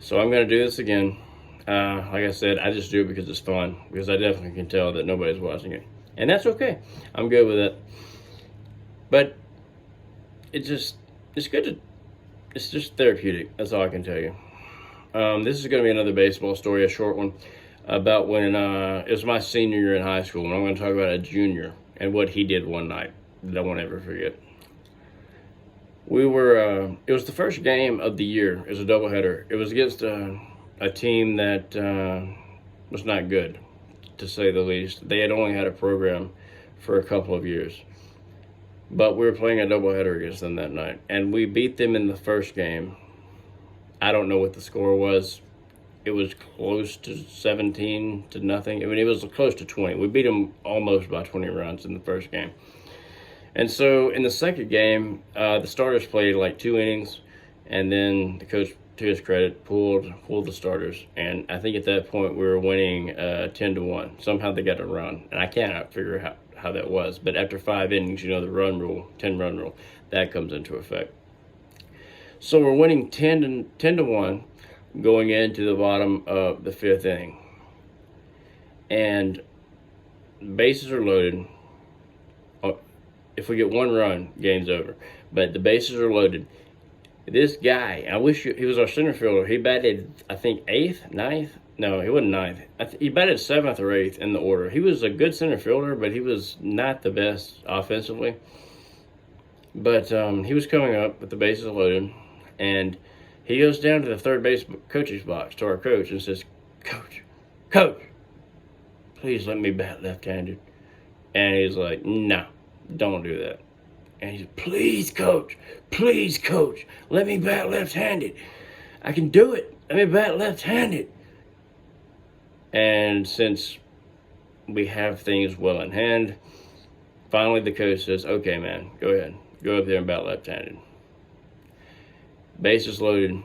So I'm going to do this again. Like I said, I just do it because it's fun, because I definitely can tell that nobody's watching it. And that's okay. I'm good with it. But it's good to, it's just therapeutic. That's all I can tell you. This is going to be another baseball story, a short one, about when it was my senior year in high school, and I'm going to talk about a junior and what he did one night that I won't ever forget. It was the first game of the year. It was a doubleheader. It was against a team that was not good, to say the least. They had only had a program for a couple of years. But we were playing a doubleheader against them that night, and we beat them in the first game. I don't know what the score was. It was close to 17 to nothing. I mean, it was close to 20. We beat them almost by 20 runs in the first game. And so in the second game, the starters played like 2 innings, and then the coach, to his credit, pulled the starters. And I think at that point we were winning 10-1. Somehow they got a run, and I cannot figure out how that was. But after 5 innings, the run rule, 10-run rule, that comes into effect. So we're winning 10-1 going into the bottom of the 5th inning, and bases are loaded. If we get 1 run, game's over. But the bases are loaded. This guy, he was our center fielder. He batted, I think, 8th, 9th. No, he wasn't 9th. He batted 7th or 8th in the order. He was a good center fielder, but he was not the best offensively. But he was coming up with the bases loaded, and he goes down to the third base coach's box, to our coach, and says, Coach, please let me bat left-handed. And he's like, no. Don't do that. And he said, please, coach, let me bat left-handed. I can do it. Let me bat left-handed. And since we have things well in hand, finally the coach says, okay, man, go ahead. Go up there and bat left-handed. Bases loaded.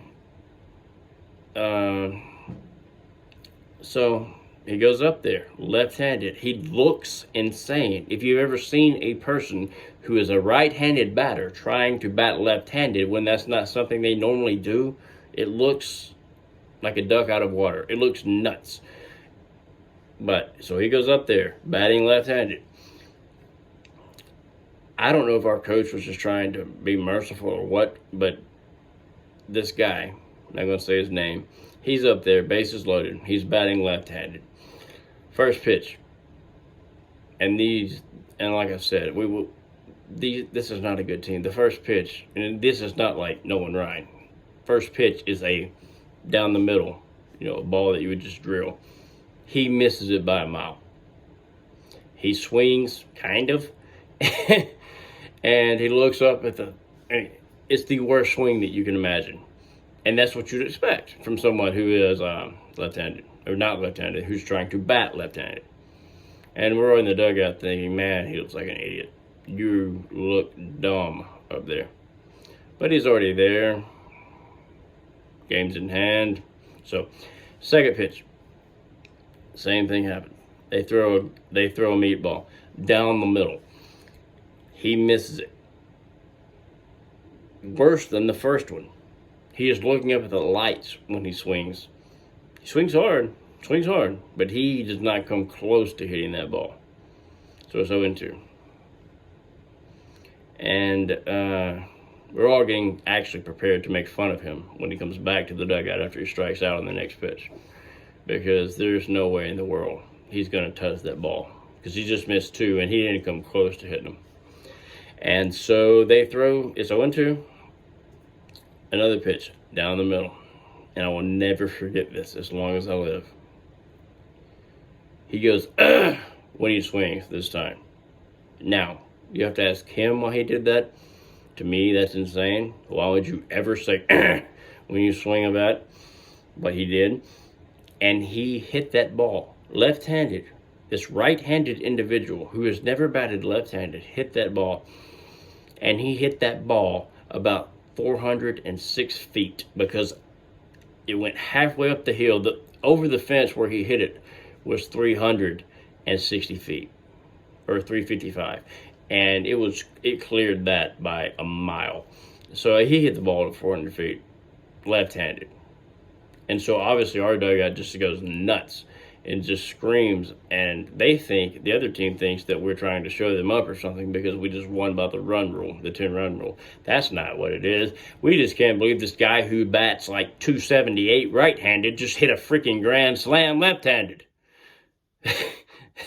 So he goes up there, left-handed. He looks insane. If you've ever seen a person who is a right-handed batter trying to bat left-handed when that's not something they normally do, it looks like a duck out of water. It looks nuts. But, so he goes up there, batting left-handed. I don't know if our coach was just trying to be merciful or what, but this guy, I'm not going to say his name, he's up there, bases loaded. He's batting left-handed. First pitch, and like I said, this is not a good team. The first pitch, and this is not like Nolan Ryan. First pitch is a down the middle, a ball that you would just drill. He misses it by a mile. He swings, kind of, and he looks up at it's the worst swing that you can imagine. And that's what you'd expect from someone who is left-handed, or not left-handed, who's trying to bat left-handed. And we're in the dugout thinking, man, he looks like an idiot. You look dumb up there. But he's already there. Game's in hand. So, second pitch. Same thing happened. They throw a meatball down the middle. He misses it. Worse than the first one. He is looking up at the lights when he swings. He swings hard, but he does not come close to hitting that ball. So it's 0-2. And we're all getting actually prepared to make fun of him when he comes back to the dugout after he strikes out on the next pitch. Because there's no way in the world he's going to touch that ball. Because he just missed 2, and he didn't come close to hitting them. And so it's 0-2. Another pitch down the middle. And I will never forget this as long as I live. He goes, when he swings this time. Now, you have to ask him why he did that. To me, that's insane. Why would you ever say when you swing a bat? But he did. And he hit that ball left-handed. This right-handed individual who has never batted left-handed hit that ball. And he hit that ball about 406 feet because it went halfway up the hill. Over the fence where he hit it was 360 feet, or 355. And it cleared that by a mile. So he hit the ball at 400 feet, left-handed. And so obviously our dugout just goes nuts and just screams. And they think, the other team thinks that we're trying to show them up or something because we just won by the run rule, the 10-run rule. That's not what it is. We just can't believe this guy who bats like 278 right-handed just hit a freaking grand slam left-handed.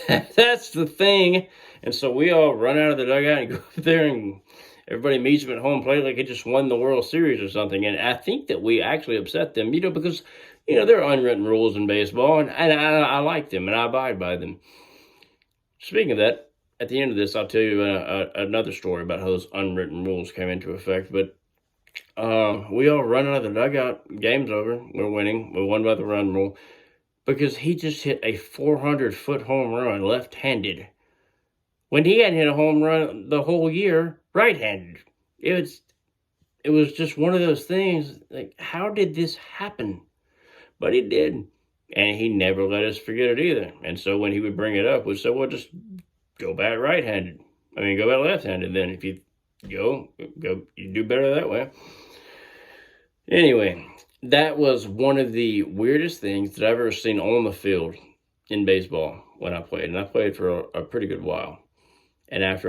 That's the thing. And so we all run out of the dugout and go up there, and everybody meets him at home plate like he just won the World Series or something. And I think that we actually upset them, because, there are unwritten rules in baseball, and I like them, and I abide by them. Speaking of that, at the end of this, I'll tell you another story about how those unwritten rules came into effect. But we all run out of the dugout. Game's over. We're winning. We won by the run rule. Because he just hit a 400-foot home run left-handed when he hadn't hit a home run the whole year right-handed. It was just one of those things, like, how did this happen? But it did, and he never let us forget it either. And so when he would bring it up, we'd say, well, just go bat right-handed. Go bat left-handed then. If you go, you do better that way. Anyway, that was one of the weirdest things that I've ever seen on the field in baseball when I played. And I played for a pretty good while. And after